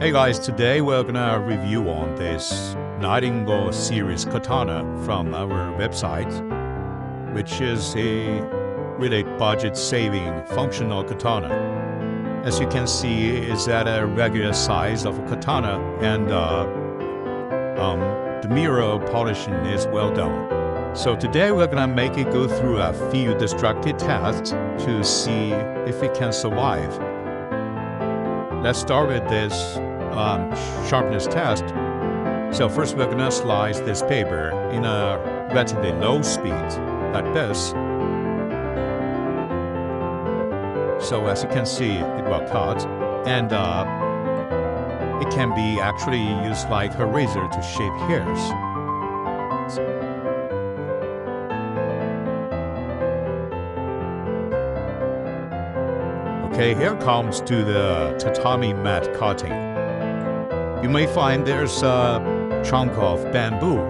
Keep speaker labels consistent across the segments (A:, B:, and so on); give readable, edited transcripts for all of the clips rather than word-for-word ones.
A: Hey guys, today we're gonna review on this Nightingale Series Katana from our website, which is a really budget-saving functional katana. As you can see, it's at a regular size of a katana, and the mirror polishing is well done. So today we're gonna make it go through a few destructive tests to see if it can survive. Let's start with this sharpness test. So first we're gonna slice this paper in a relatively low speed, like this. So as you can see, it will cut, and it can be actually used like a razor to shave hairs. Okay, here comes to the tatami mat cutting. You may find there's a chunk of bamboo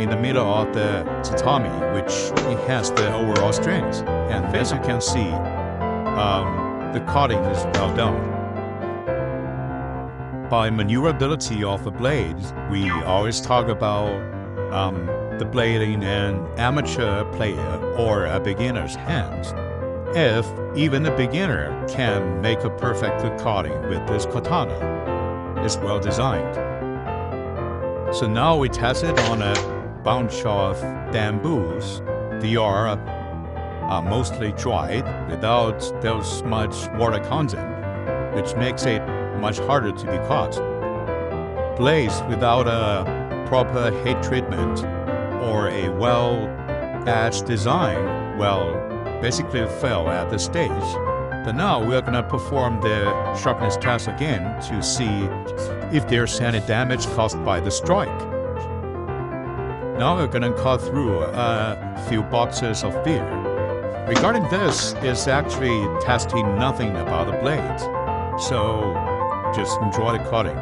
A: in the middle of the tatami, which enhances the overall strength. And as you can see, the cutting is well done. By maneuverability of the blade, we always talk about the blade in an amateur player or a beginner's hands. If even a beginner can make a perfect cutting with this katana, it's well designed. So now we test it on a bunch of bamboos. They are mostly dried without those much water content, which makes it much harder to be cut. Blades without a proper heat treatment or a well-edged design, basically fail at this stage. But now we're gonna perform the sharpness test again to see if there's any damage caused by the strike. Now we're gonna cut through a few boxes of beer. Regarding this, it's actually testing nothing about the blade, so just enjoy the cutting.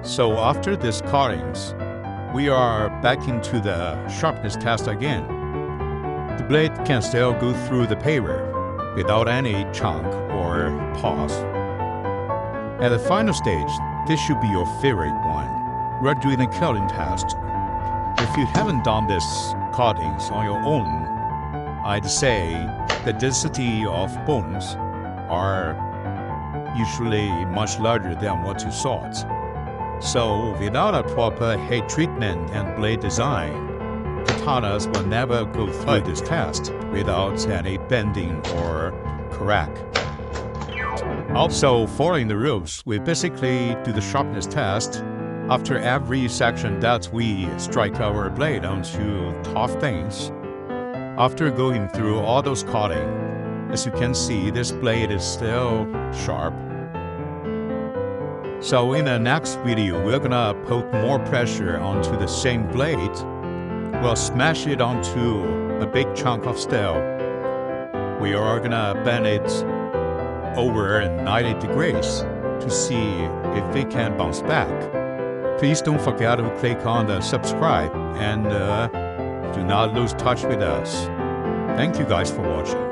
A: So after these cuttings, we are back into the sharpness test again. The blade can still go through the paper without any chunk or pause. At the final stage, this should be your favorite one. We're doing a cutting test. If you haven't done these cuttings on your own, I'd say the density of bones are usually much larger than what you thought. So without a proper heat treatment and blade design, katanas will never go through this test without any bending or crack. Also, following the rules, we basically do the sharpness test after every section that we strike our blade onto tough things. After going through all those cutting, as you can see, this blade is still sharp. So in the next video, we're gonna put more pressure onto the same blade. We'll smash it onto a big chunk of steel. We are gonna bend it over 90 degrees to see if it can bounce back. Please don't forget to click on the subscribe and do not lose touch with us. Thank you guys for watching.